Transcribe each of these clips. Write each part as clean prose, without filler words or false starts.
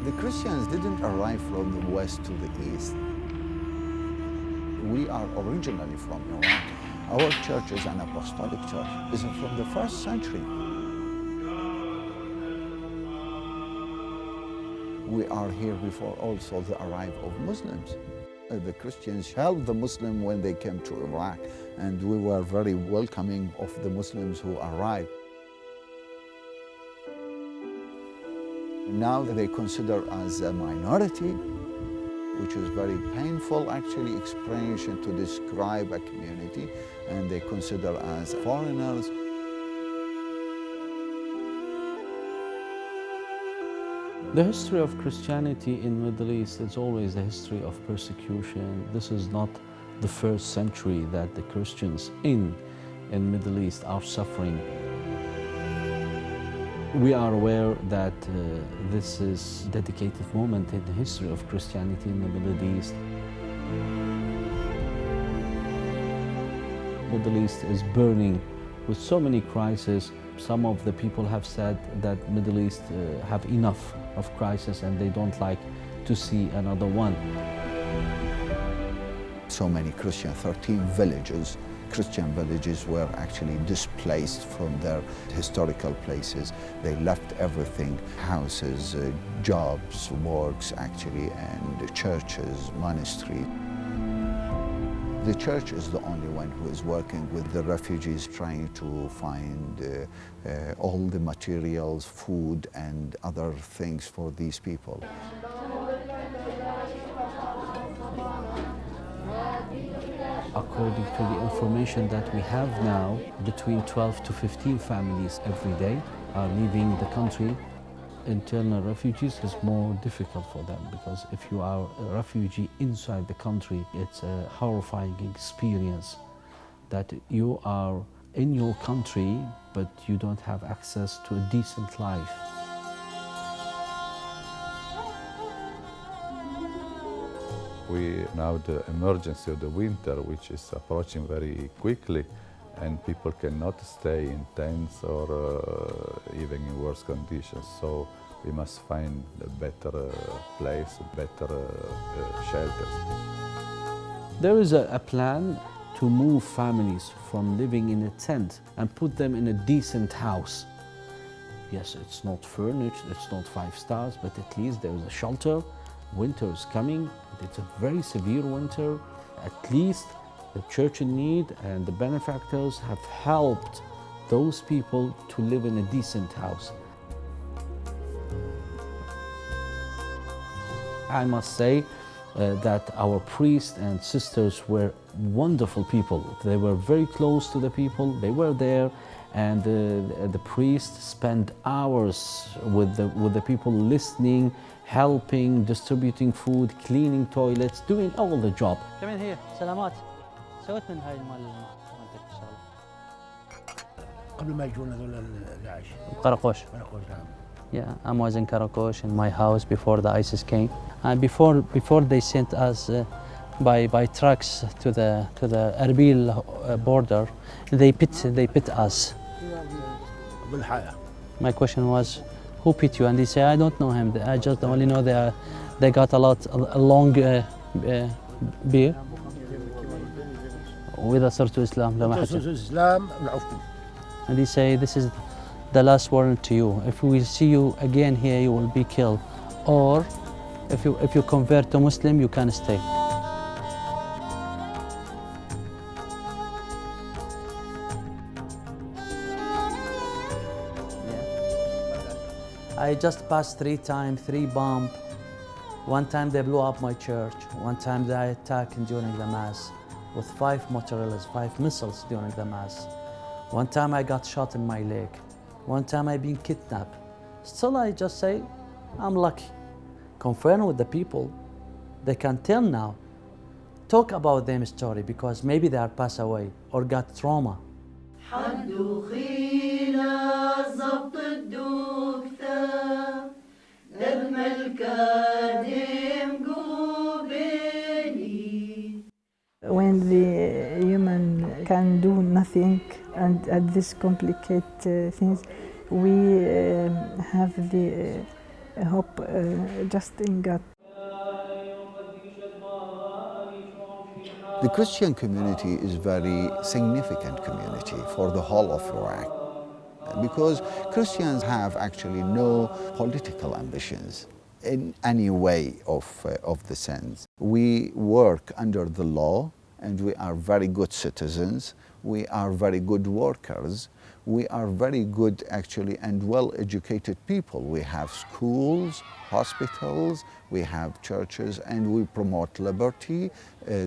The Christians didn't arrive from the west to the east. We are originally from Irak. Our church is an apostolic church. It's from the first century. We are here before also the arrival of Muslims. The Christians helped the Muslims when they came to Iraq, and we were very welcoming of the Muslims who arrived. Now they consider us a minority, which is very painful actually expression to describe a community, and they consider us foreigners. The history of Christianity in the Middle East is always a history of persecution. This is not the first century that the Christians in Middle East are suffering. We are aware that this is a dedicated moment in the history of Christianity in the Middle East. Middle East is burning with so many crises. Some of the people have said that Middle East have enough of crisis and they don't like to see another one. So many Christian, 13 villages, Christian villages were actually displaced from their historical places. They left everything, houses, jobs, works actually, and churches, monasteries. The church is the only one who is working with the refugees, trying to find all the materials, food and other things for these people. According to the information that we have now, between 12 to 15 families every day are leaving the country. Internal refugees is more difficult for them because if you are a refugee inside the country, it's a horrifying experience that you are in your country, but you don't have access to a decent life. Now the emergency of the winter, which is approaching very quickly, and people cannot stay in tents or even in worse conditions. So we must find a better place, better shelters. There is a plan to move families from living in a tent and put them in a decent house. Yes, it's not furnished, it's not 5 stars, but at least there is a shelter. Winter is coming, it's a very severe winter. At least the church in need and the benefactors have helped those people to live in a decent house. I must say that our priests and sisters were wonderful people. They were very close to the people, they were there, and the priests spent hours with the people listening, helping, distributing food, cleaning toilets, doing all the job. Come in here. سلامات. سويت من هاي المال مالتك ان شاء الله. قبل ما يجون هذول داعش. قراقوش. قراقوش نعم. Yeah, I was in Karakosh in my house before the ISIS came, and before they sent us by trucks to the Erbil border, they pit us. My question was, who pit you? And they say, I don't know him. I just only know they got a long beard. وإذا صرتوا إسلام لما حتى. And they say, this is the last warning to you. If we see you again here, you will be killed. Or if you convert to Muslim, you can stay. I just passed 3 times, 3 bombs. One time they blew up my church. One time they attacked during the Mass with 5 mozzarellas, 5 missiles during the Mass. One time I got shot in my leg. One time I've been kidnapped. Still I just say, I'm lucky. Confirm with the people, they can tell now. Talk about their story because maybe they are passed away or got trauma. When the human can do nothing and at this complicated things, we have the hope just in God. The Christian community is a very significant community for the whole of Iraq because Christians have actually no political ambitions in any way of the sense. We work under the law and we are very good citizens. We are very good workers. We are very good actually and well-educated people. We have schools, hospitals, we have churches, and we promote liberty,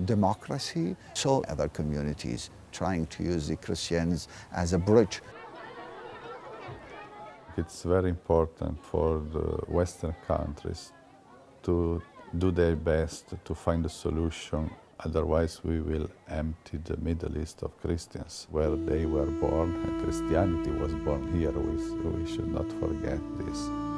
democracy. So other communities trying to use the Christians as a bridge. It's very important for the Western countries to do their best to find a solution. Otherwise, we will empty the Middle East of Christians, where they were born, and Christianity was born here. We should not forget this.